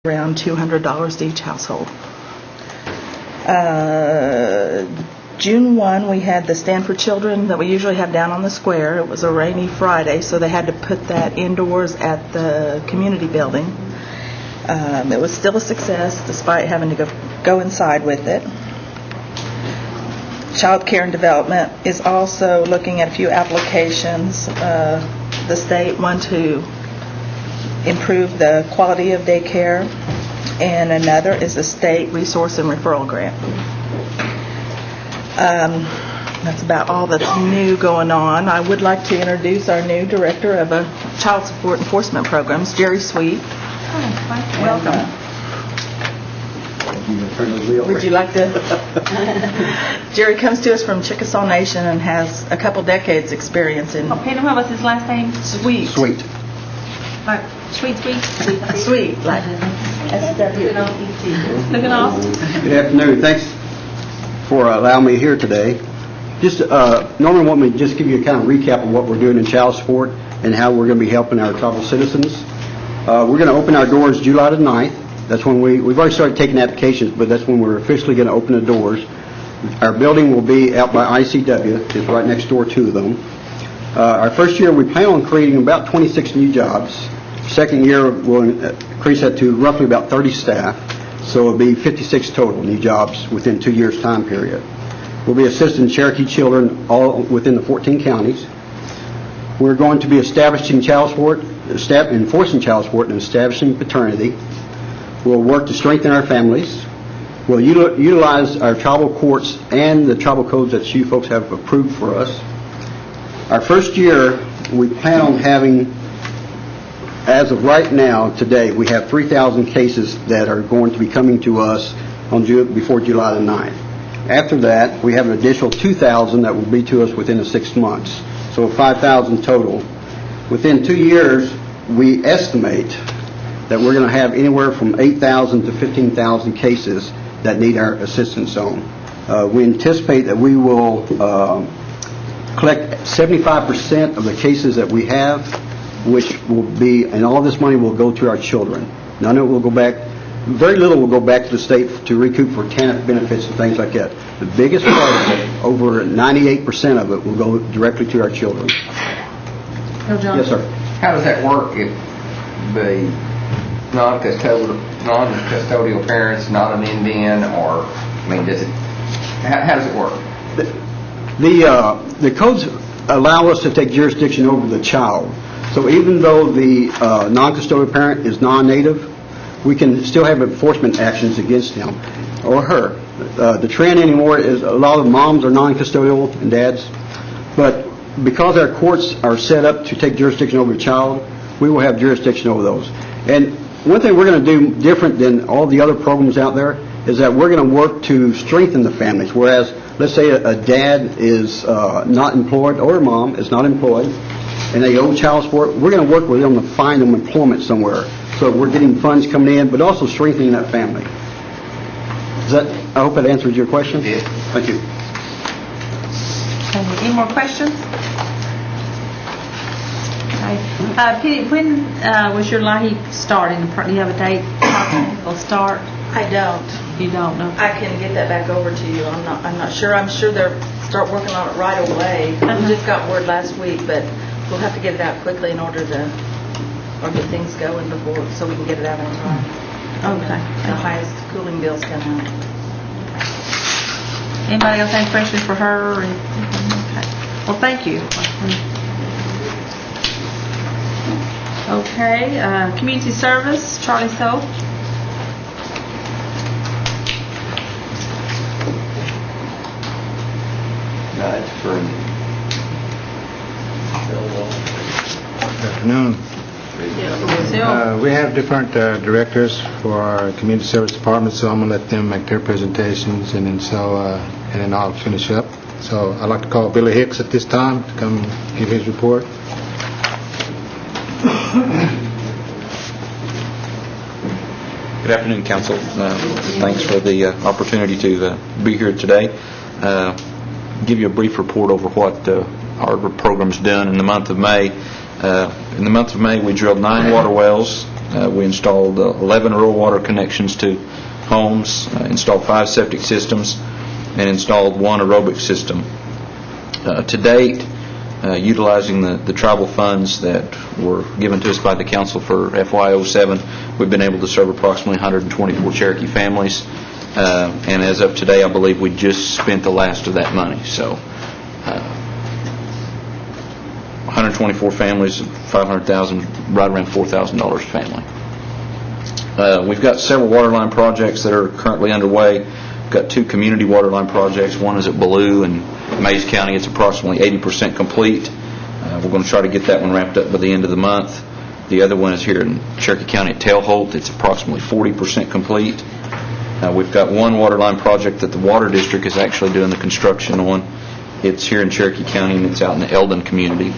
around $200 to each household. June 1, we had the Stand for Children that we usually have down on the square. It was a rainy Friday, so they had to put that indoors at the community building. It was still a success despite having to go inside with it. Child Care and Development is also looking at a few applications. The state want to improve the quality of daycare, and another is a state resource and referral grant. That's about all that's new going on. I would like to introduce our new director of child support enforcement programs, Jerry Sweet. Welcome. Would you like to? Jerry comes to us from Chickasaw Nation and has a couple decades experience in. Okay, what was his last name? Sweet. Sweet. Like sweet. Sweet, like S-W-E-T. Looking off. Good afternoon. Thanks for allowing me here today. Just normally want me to just give you a kind of recap of what we're doing in child support and how we're going to be helping our tribal citizens. We're going to open our doors July the 9th. That's when we've already started taking applications, but that's when we're officially going to open the doors. Our building will be out by ICW. It's right next door to them. Our first year, we plan on creating about 26 new jobs. Second year, we'll increase that to roughly about 30 staff. So it'll be 56 total new jobs within 2 years' time period. We'll be assisting Cherokee children all within the 14 counties. We're going to be establishing child support, enforcing child support, and establishing paternity. We'll work to strengthen our families. We'll utilize our tribal courts and the tribal codes that you folks have approved for us. Our first year, we plan on having, as of right now, today, we have 3,000 cases that are going to be coming to us before July the 9th. After that, we have an additional 2,000 that will be to us within the 6 months. So 5,000 total. Within 2 years, we estimate that we're going to have anywhere from 8,000 to 15,000 cases that need our assistance on. We anticipate that we will collect 75% of the cases that we have, which will be, and all this money will go to our children. None of it will go back, very little will go back to the state to recoup for TANF benefits and things like that. The biggest part of it, over 98% of it, will go directly to our children. Yes, sir. How does that work if the non-custodial parents, not an Indian, or, I mean, how does it work? The codes allow us to take jurisdiction over the child. So even though the non-custodial parent is non-native, we can still have enforcement actions against him or her. The trend anymore is a lot of moms are non-custodial and dads, but because our courts are set up to take jurisdiction over the child, we will have jurisdiction over those. And one thing we're going to do different than all the other programs out there is that we're going to work to strengthen the families. Whereas, let's say a dad is not employed or a mom is not employed and they owe child support, we're going to work with them to find them employment somewhere. So we're getting funds coming in, but also strengthening that family. I hope that answers your question? Yes. Thank you. Any more questions? Penny, when was your LAHI starting? Do you have a date will start? I don't. You don't know? I can get that back over to you. I'm not sure. I'm sure they'll start working on it right away. We just got word last week, but we'll have to get it out quickly in order to get things going before, so we can get it out on time. Okay. The highest cooling bills come out. Anybody else have any questions for her? Okay. Well, thank you. Okay. Community service, Charlie Soap. It's for Good afternoon. We have different directors for our community service department, so I'm going to let them make their presentations, and then I'll finish up. So I'd like to call Billy Hicks at this time to come give his report. Good afternoon, Council. Thanks for the opportunity to be here today. Give you a brief report over what our program's done in the month of May. In the month of May, we drilled 9 water wells, We installed 11 rural water connections to homes, installed 5 septic systems, and installed 1 aerobic system. To date, utilizing the tribal funds that were given to us by the council for FY07, we've been able to serve approximately 124 Cherokee families, and as of today, I believe we just spent the last of that money. So 124 families, 500,000, right around $4,000 a family. We've got several water line projects that are currently underway. We've got 2 community water line projects. One is at Ballou in Mays County. It's approximately 80% complete. We're going to try to get that one wrapped up by the end of the month. The other one is here in Cherokee County at Tailholt. It's approximately 40% complete. We've got 1 water line project that the Water District is actually doing the construction on. It's here in Cherokee County, and it's out in the Eldon community.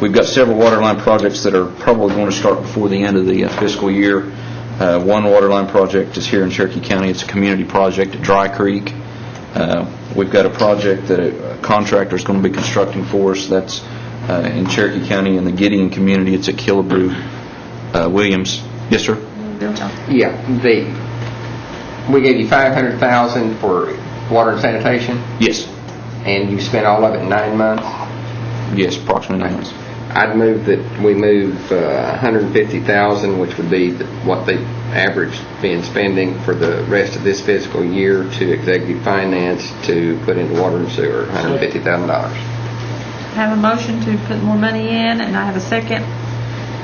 We've got several water line projects that are probably going to start before the end of the fiscal year. 1 water line project is here in Cherokee County. It's a community project at Dry Creek. We've got a project that a contractor is going to be constructing for us. That's in Cherokee County in the Gideon community. It's at Killebrew Williams. Yes, sir? Yeah, we gave you $500,000 for water and sanitation, Yes. and you spent all of it in 9 months. Yes, approximately 9 months. I'd move that we move $150,000, which would be what they average been spending for the rest of this fiscal year, to executive finance to put into water and sewer, $150,000. I have a motion to put more money in, and I have a second.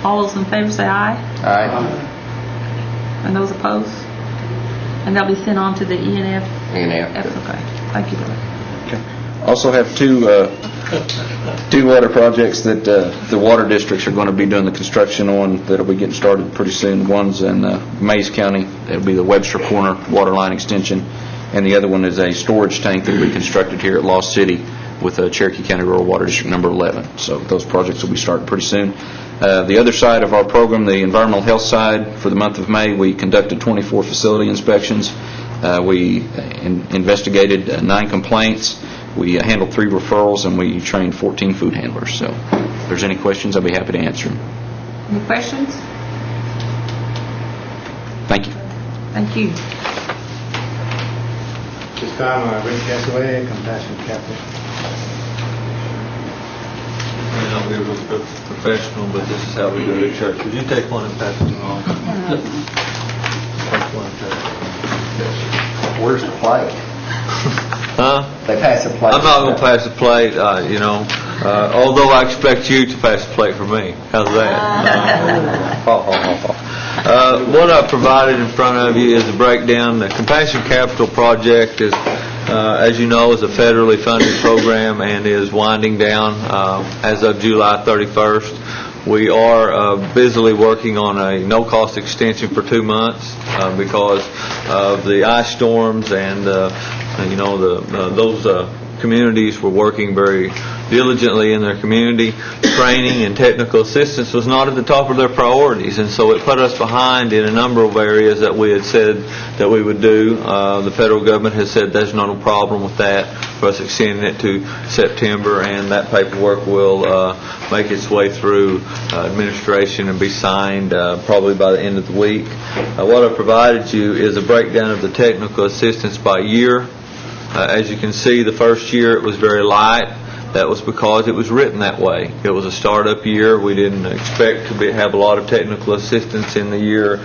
All those in favor say aye. Aye. And those opposed? And they'll be sent on to the E&F. E&F. Okay. Thank you, Billy. Also have two water projects that the water districts are going to be doing the construction on that'll be getting started pretty soon. One's in Mays County. It'll be the Webster Corner water line extension, and the other one is a storage tank that will be constructed here at Lost City with Cherokee County Rural Water District number 11. So those projects will be starting pretty soon. The other side of our program, the environmental health side, for the month of May, we conducted 24 facility inspections. We investigated 9 complaints. We handled 3 referrals, and we trained 14 food handlers. So if there's any questions, I'll be happy to answer them. Any questions? Thank you. Thank you. This time, Rick Cassaway, Compassion Capital. May not be real professional, but this is how we go to church. Would you take one and pass it along? Take one, Where's the plate? huh? They pass the plate. I'm not going to pass the plate, although I expect you to pass the plate for me. How's that? What I provided in front of you is a breakdown. The Compassion Capital Project is, as you know, is a federally funded program and is winding down as of July 31st. We are busily working on a no-cost extension for 2 months because of the ice storms, and those communities were working very diligently in their community. Training and technical assistance was not at the top of their priorities, and so it put us behind in a number of areas that we had said that we would do. The federal government has said there's not a problem with that, for us extending it to September, and that paperwork will make its way through administration and be signed probably by the end of the week. What I provided you is a breakdown of the technical assistance by year. As you can see, the first year it was very light. That was because it was written that way. It was a startup year. We didn't expect to have a lot of technical assistance in the year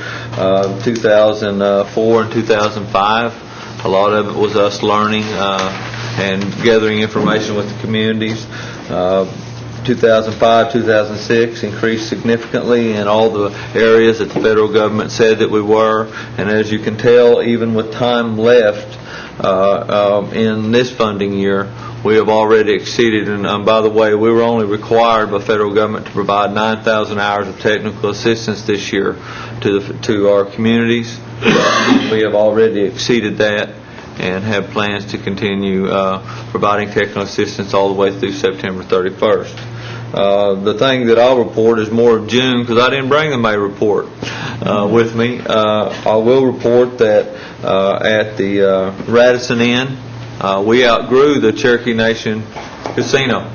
2004 and 2005. A lot of it was us learning and gathering information with the communities. 2005, 2006 increased significantly in all the areas that the federal government said that we were. And as you can tell, even with time left in this funding year, we have already exceeded, and by the way, we were only required by federal government to provide 9,000 hours of technical assistance this year to our communities. We have already exceeded that and have plans to continue providing technical assistance all the way through September 31st. The thing that I'll report is more of June, because I didn't bring the May report with me. I will report that at the Radisson Inn, we outgrew the Cherokee Nation Casino.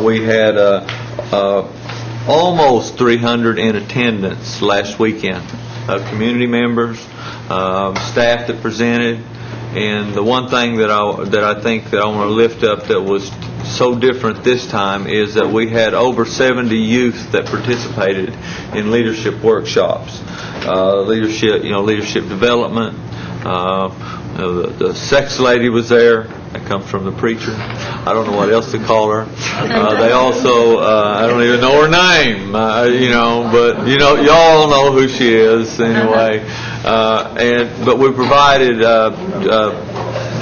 We had almost 300 in attendance last weekend, community members, staff that presented. And the one thing that I think that I want to lift up that was so different this time is that we had over 70 youth that participated in leadership workshops, leadership development. The sex lady was there. That comes from the preacher. I don't know what else to call her. They also, I don't even know her name, but y'all know who she is anyway. But we provided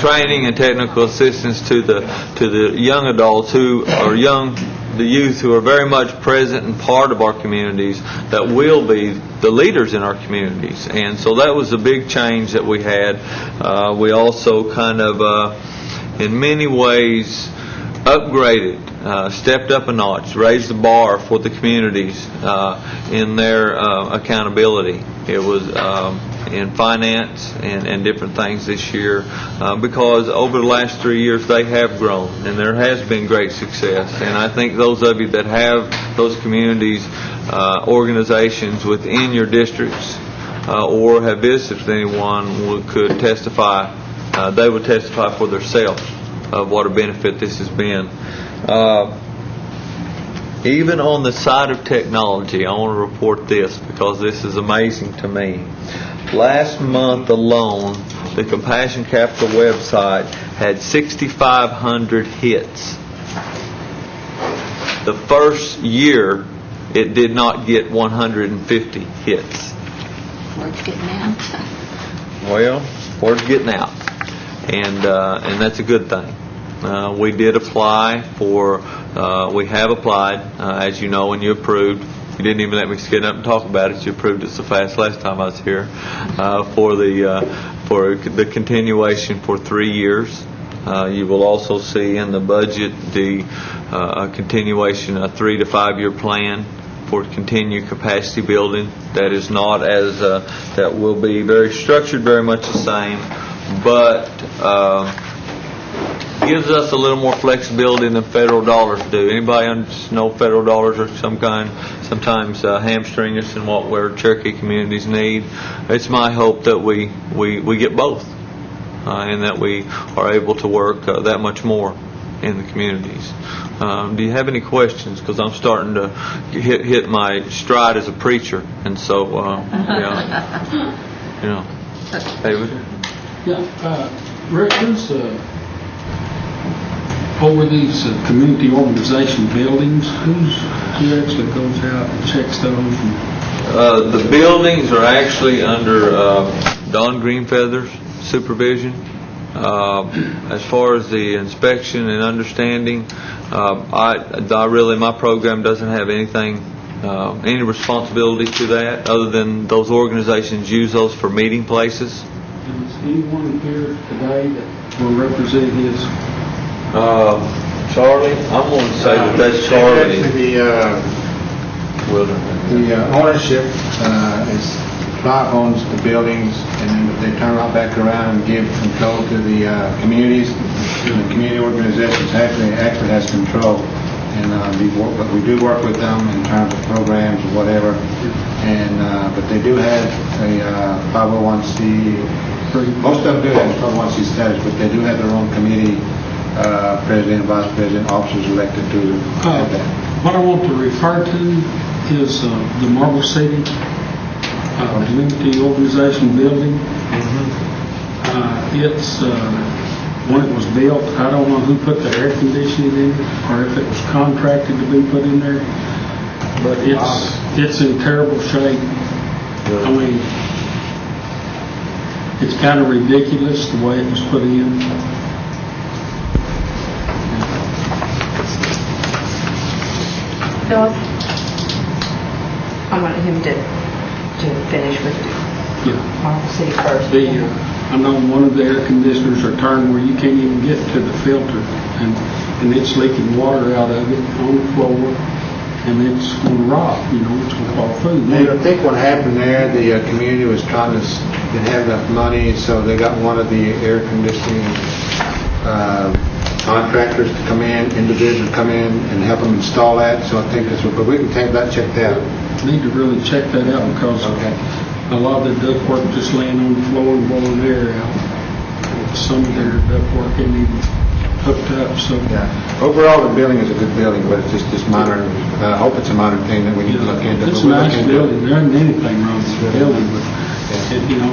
training and technical assistance to the young adults the youth who are very much present and part of our communities that will be the leaders in our communities. And so that was a big change that we had. We also kind of, in many ways, upgraded, stepped up a notch, raised the bar for the communities in their accountability. It was in finance and different things this year because over the last 3 years they have grown and there has been great success. And I think those of you that have those communities, organizations within your districts or have visited anyone could testify. They would testify for themselves of what a benefit this has been. Even on the side of technology, I want to report this because this is amazing to me. Last month alone, the Compassion Capital website had 6,500 hits. The first year, it did not get 150 hits. Word's getting out. Well, word's getting out. And that's a good thing. We did apply we have applied, as you know, and you approved. You didn't even let me get up and talk about it. You approved it so fast last time I was here for the continuation for 3 years. You will also see in the budget the continuation, a 3 to 5 year plan for continued capacity building. That is not as that will be very structured, very much the same, but gives us a little more flexibility than federal dollars do. Anybody know federal dollars are sometimes hamstring us in what where Cherokee communities need? It's my hope that we get both, and that we are able to work that much more in the communities. Do you have any questions? Because I'm starting to hit my stride as a preacher, and so David. Rick, over these community organization buildings, who actually goes out and checks those? The buildings are actually under Don Greenfeather's supervision. As far as the inspection and understanding, my program doesn't have any responsibility to that, other than those organizations use those for meeting places. Is anyone here today that will represent his? Charlie, I'm going to say that's Charlie. The ownership is Clark owns the buildings, and then they turn right back around and give control to the communities. The community organizations actually has control, and but we do work with them in terms of programs or whatever. And but they do have a 501c. Most of them do have 501c status, but they do have their own committee. President, vice president, officers elected to have that. What I want to refer to is the Marble City Community Organization building. It's when it was built, I don't know who put the air conditioning in it or if it was contracted to be put in there, but it's in terrible shape. I mean, it's kind of ridiculous the way it was put in. Philip, I wanted him to finish with Marble City first. I know one of the air conditioners are turned where you can't even get to the filter, and it's leaking water out of it on the floor, and it's going to rot. It's going to fall food. I think what happened there, the community was trying to didn't have enough money, so they got one of the air conditioning contractors to come in, individuals come in and help them install that, so I think that's what, but we can take that checked out. Need to really check that out because Okay. a lot of the ductwork just laying on the floor and blowing air out. Some of their ductwork isn't even hooked up, so. Yeah. Overall, the building is a good building, but it's just this minor, I hope it's a minor thing that we need to look into. It's but a we'll look nice into it. building. There isn't anything wrong with the building, but,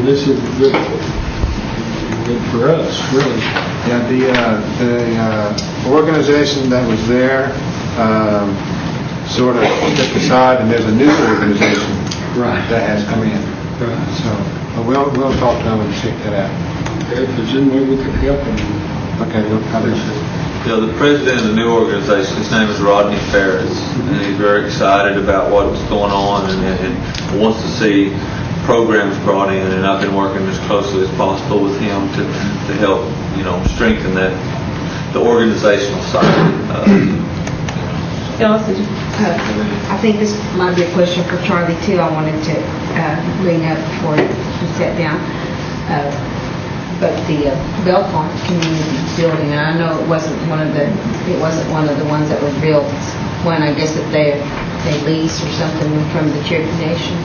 this is good for us, really. Yeah, the organization that was there sort of took aside, and there's a new organization Right. that has come in. Right. So we'll talk to them and check that out. If there's any way we could help them, Okay, we'll probably. The president of the new organization, his name is Rodney Ferris, and he's very excited about what's going on and wants to see programs brought in, and I've been working as closely as possible with him to help, strengthen the organizational side. Phyllis, did you? I think this might be a question for Charlie too. I wanted to bring up before he sat down. But the Belmont Community Building, and I know it wasn't one of the ones that was built. One, I guess, that they leased or something from the Cherokee Nation,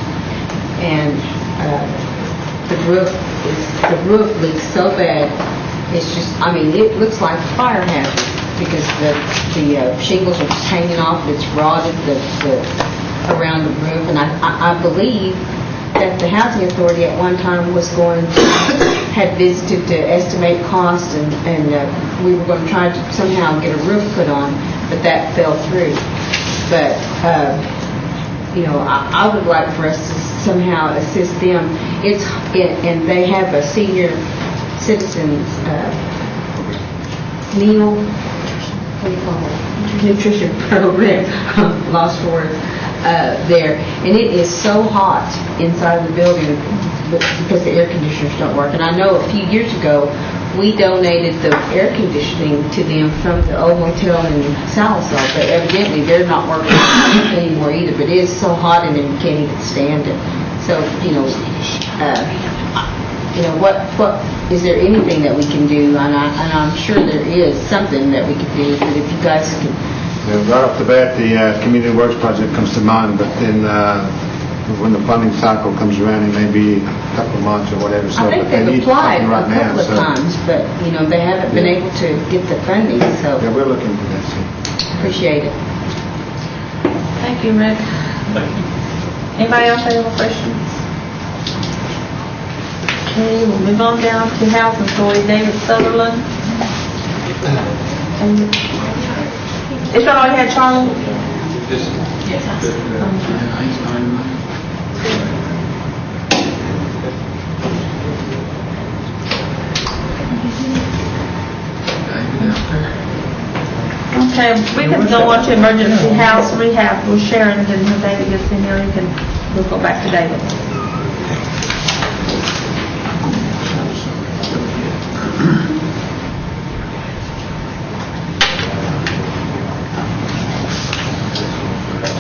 and the roof leaks so bad. It's just, it looks like a fire hazard because the shingles are just hanging off. It's rotted around the roof, and I believe that the Housing Authority at one time had visited to estimate cost, and we were going to try to somehow get a roof put on, but that fell through. But I would like for us to somehow assist them. And they have a senior citizens meal, what do you call it? Nutrition program. Lost for words. There, and it is so hot inside the building because the air conditioners don't work. And I know a few years ago we donated the air conditioning to them from the old motel in Sallisaw, but evidently they're not working anymore either. But it is so hot and you can't even stand it. So what is there anything that we can do? And I'm sure there is something that we can do. But if you guys can. Right off the bat, the Community Works Project comes to mind, but then when the funding cycle comes around, it may be a couple of months or whatever. So, I think but they they've need applied something right a couple now, of so. times, but, they haven't been able to get the funding, so Yeah, we're looking into that, so. appreciate it. Thank you, Rick. Anybody else have any questions? Okay, we'll move on down to Housing Authority. David Sutherland. Is that all you had, Charlie? Okay, we can go on to emergency house rehab with Sharon, and then when David gets in here, we'll go back to David.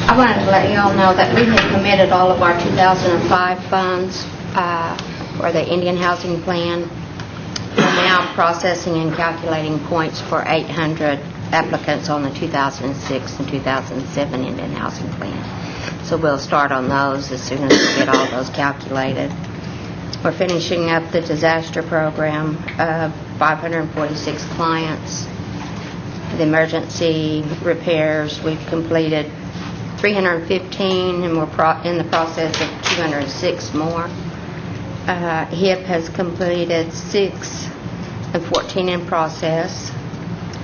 I wanted to let you all know that we had committed all of our 2005 funds for the Indian Housing Plan. We're now processing and calculating points for 800 applicants on the 2006 and 2007 Indian Housing Plan. So we'll start on those as soon as we get all those calculated. We're finishing up the disaster program, 546 clients. The emergency repairs, we've completed 315, and we're in the process of 206 more. HIP has completed 6 and 14 in process.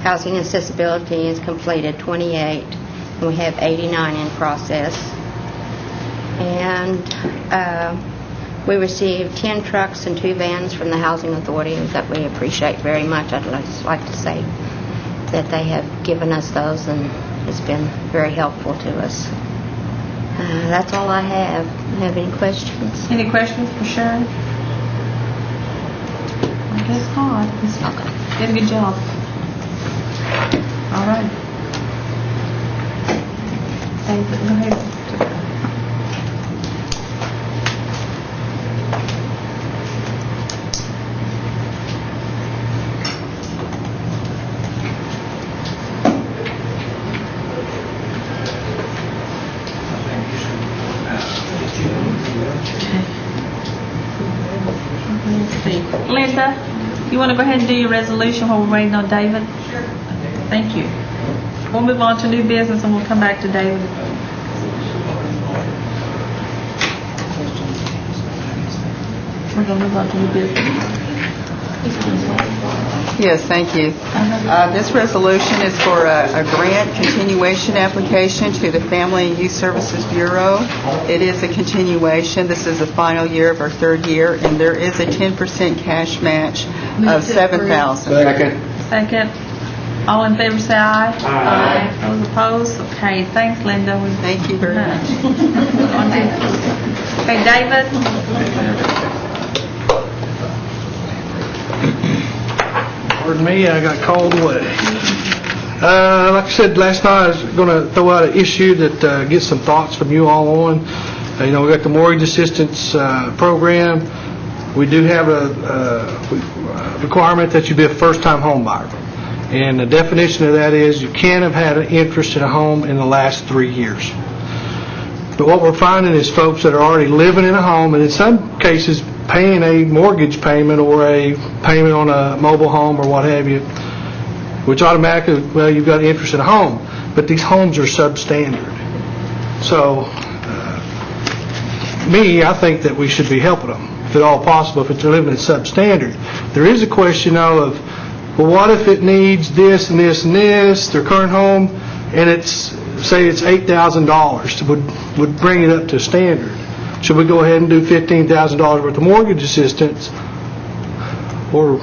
Housing accessibility has completed 28, and we have 89 in process. And we received 10 trucks and 2 vans from the Housing Authority that we appreciate very much. I'd just like to say that they have given us those, and it's been very helpful to us. That's all I have. Have any questions? Any questions for Sharon? I guess not. Okay. Did a good job. All right. David, go ahead. Linda, you want to go ahead and do your resolution while we're waiting on David? Sure. Thank you. We'll move on to new business and we'll come back to David. We're going to move on to new business. Yes, thank you. This resolution is for a grant continuation application to the Family and Youth Services Bureau. It is a continuation. This is the final year of our third year, and there is a 10% cash match of $7,000. Second. All in favor say aye. Aye. Those opposed? Okay, thanks, Linda. Thank you very much. Okay, David? Pardon me, I got called away. Like I said last night, I was going to throw out an issue that get some thoughts from you all on. We got the mortgage assistance program. We do have a requirement that you be a first-time home buyer. And the definition of that is you can't have had an interest in a home in the last 3 years. But what we're finding is folks that are already living in a home, and in some cases paying a mortgage payment or a payment on a mobile home or what have you, which automatically, well, you've got interest in a home. But these homes are substandard. So, I think that we should be helping them, if at all possible, if they're living in substandard. There is a question, though, of, well, what if it needs this and this and this, their current home, and say it's $8,000, would bring it up to standard. Should we go ahead and do $15,000 worth of mortgage assistance, or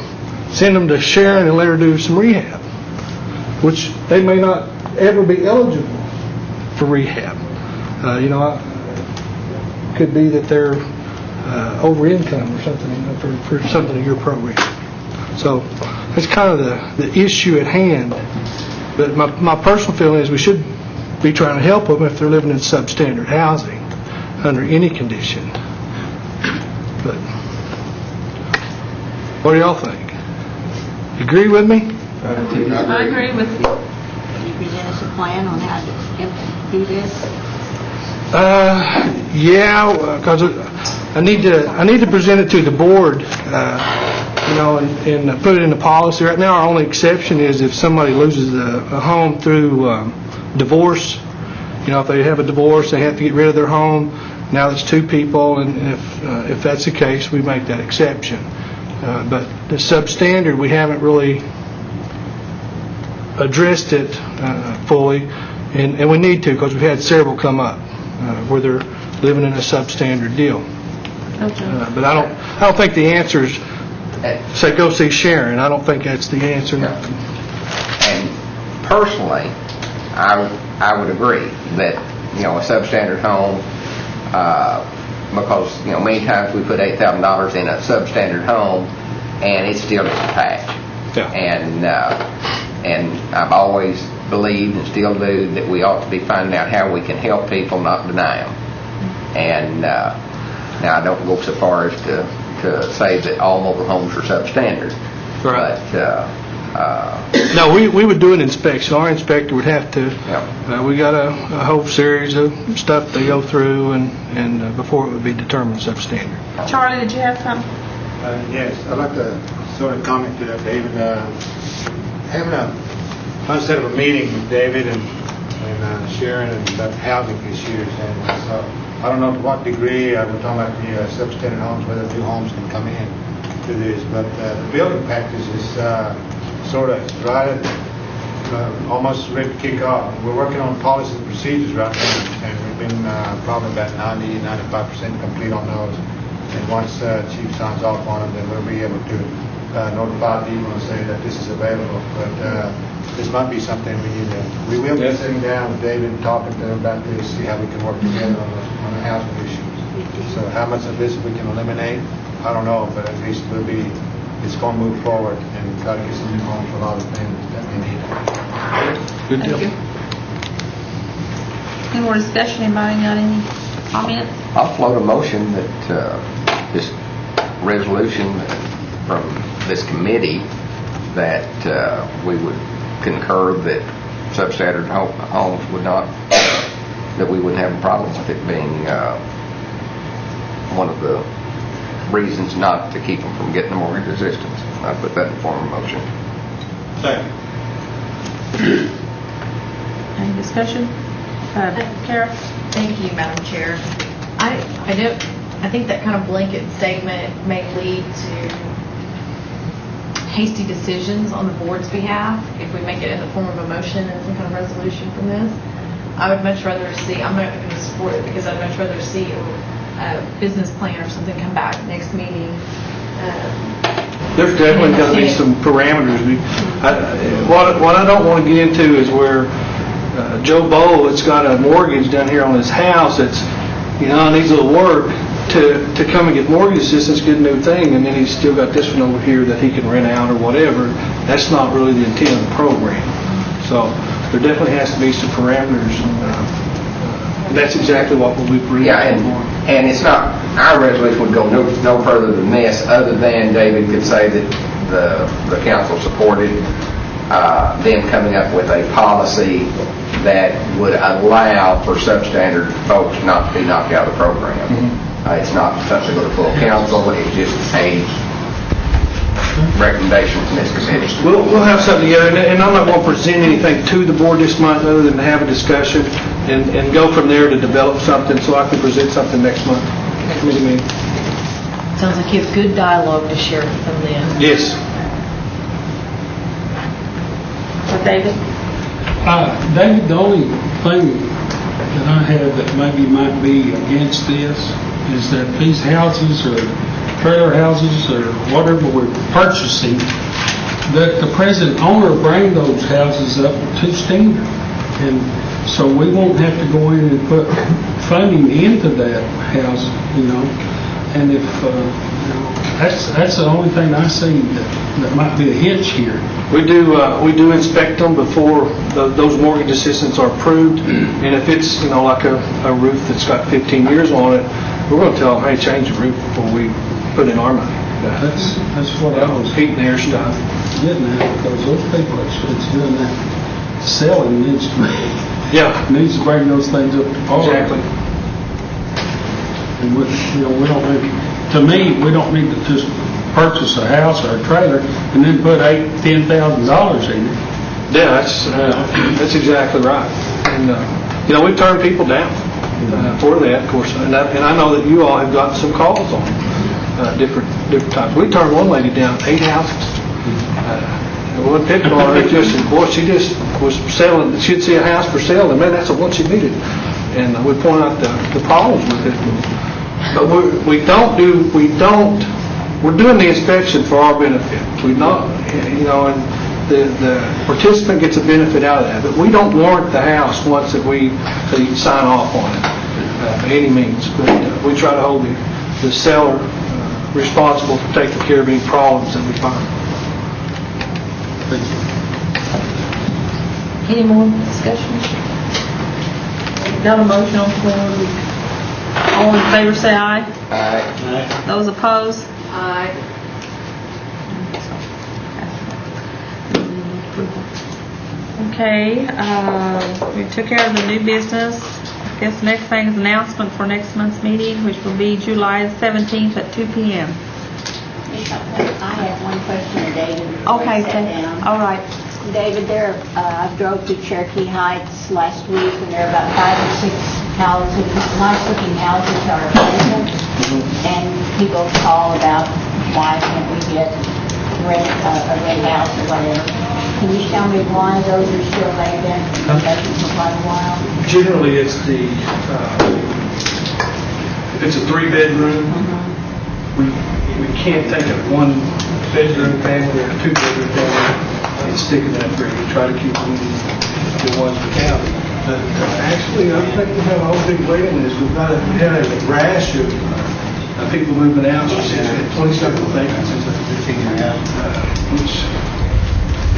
send them to Sharon and let her do some rehab, which they may not ever be eligible for rehab. Could be that they're over income or something for something in your program. So that's kind of the issue at hand. But my personal feeling is we should be trying to help them if they're living in substandard housing under any condition. But what do y'all think? Agree with me? I agree with you. Can you present us a plan on how to do this? Yeah, because I need to present it to the board, and put it in the policy. Right now, our only exception is if somebody loses a home through divorce. If they have a divorce, they have to get rid of their home. Now it's two people, and if that's the case, we make that exception. But the substandard, we haven't really addressed it fully, and we need to, because we've had several come up where they're living in a substandard deal. Okay. But I don't think the answer is say go see Sharon. I don't think that's the answer. No. And personally, I would agree that a substandard home, because many times we put $8,000 in a substandard home and it's still just attached. Yeah. And I've always believed and still do that we ought to be finding out how we can help people, not deny them. And now I don't go so far as to say that all mobile homes are substandard. Right. But No, we would do an inspection. Our inspector would have to. Yeah. We got a whole series of stuff they go through, and before it would be determined substandard. Charlie, did you have something? Yes, I'd like to sort of comment to that, David. Having I set up a meeting with David and Sharon about housing issues, and so I don't know to what degree we're talking about the substandard homes, whether new homes can come in to this, but the building practice is sort of right at almost ready to kick off. We're working on policies and procedures right now, and we've been probably about 90-95% complete on those. And once Chief signs off on them, then we'll be able to notify people and say that this is available. But this might be something we will be sitting down with David and talking to him about this, see how we can work together on the housing issues. So how much of this we can eliminate, I don't know, but at least it's going to move forward and try to get some new homes for a lot of families that we need. Good deal. Any more discussion? Anybody got any comments? I'll float a motion that this resolution from this committee that we would concur that substandard homes would not, that we wouldn't have a problem with it being one of the reasons not to keep them from getting the mortgage assistance. I put that in form of motion. Any discussion? Kara? Thank you, Madam Chair. I think that kind of blanket statement may lead to hasty decisions on the board's behalf if we make it in the form of a motion and some kind of resolution from this. I would much rather see, I'm not going to support it because I'd much rather see a business plan or something come back next meeting. There's definitely got to be some parameters. What I don't want to get into is where Joe Bowl has got a mortgage down here on his house that's, needs a little work to come and get mortgage assistance, get a new thing, and then he's still got this one over here that he can rent out or whatever. That's not really the intent of the program. So there definitely has to be some parameters. And that's exactly what we bring. Yeah, and it's not, our resolution would go no further than this, other than David could say that the council supported them coming up with a policy that would allow for substandard folks not to be knocked out of the program. It's not something to go to full council, it's just a recommendation from this committee. We'll have something together, and I'm not going to present anything to the board this month other than to have a discussion and go from there to develop something so I can present something next month. Committee meeting. Sounds like you have good dialogue to share from them. Yes. David? David, the only thing that I have that maybe might be against this is that these houses or trailer houses or whatever we're purchasing, that the present owner bring those houses up to standard. And so we won't have to go in and put funding into that house, And if, that's the only thing I see that might be a hitch here. We do inspect them before those mortgage assistants are approved, and if it's, like a roof that's got 15 years on it, we're going to tell them, hey, change the roof before we put in our money. That's what I was heat and air stuff. getting at, because those people that's doing that selling needs to bring those things up to par. Exactly. And we don't need, to me, we don't need to just purchase a house or a trailer and then put $10,000 in it. Yeah, that's exactly right. And we turn people down for that, of course. And I know that you all have gotten some calls on different times. We turned one lady down 8 houses. One pickup on her she just was selling. She'd see a house for sale, and man, that's the one she needed. And we point out the problems with it. But we're doing the inspection for our benefit. We not, and the participant gets a benefit out of that. But we don't warrant the house once that we sign off on it by any means. But we try to hold the seller responsible for taking care of any problems that we find. Any more discussion? Got a motion on the floor. All in favor say aye. Aye. Those opposed? Aye. Okay, we took care of the new business. I guess the next thing is announcement for next month's meeting, which will be July 17th at 2 p.m. I have one question to David. Okay, all right. David, I drove through Cherokee Heights last week, and there are about 5 or 6 houses, nice-looking houses are vacant, and people call about why can't we get a rent house or whatever. Can you tell me why those are still vacant, vacant for quite a while? Generally, it's if it's a 3-bedroom, we can't take a 1-bedroom family or a 2-bedroom family and stick in that group. We try to keep the ones we can. But actually, I think we have a whole big waiting list. We had a rash of people moving out. So we had 27 vacancies that we're figuring out, which,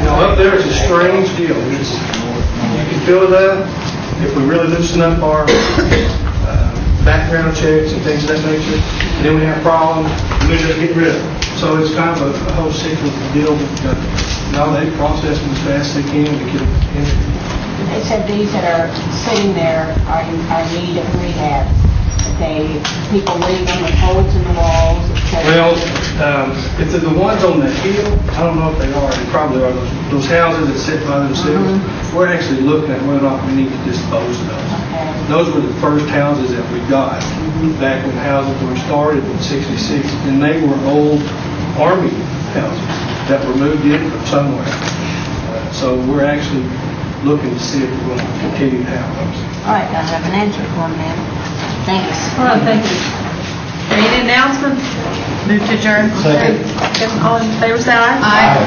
up there is a strange deal. You can feel that if we really loosen up our background checks and things of that nature, and then we have problems, we just get rid of them. So it's kind of a whole cyclical deal. Now they process them as fast as they can to get them. They said these that are sitting there are in need of rehab. People leave them with holes in the walls, Well, if they're the ones on the hill, I don't know if they are, they probably are, those houses that sit by themselves. We're actually looking at whether or not we need to dispose of those. Those were the first houses that we got, back when houses were started in '66, and they were old Army houses that were moved in from somewhere. So we're actually looking to see if we're going to continue to have those. All right, I have an answer for him now. Thanks. All right, thank you. Any announcements? Move to adjourn. Second. All in favor, say aye. Aye.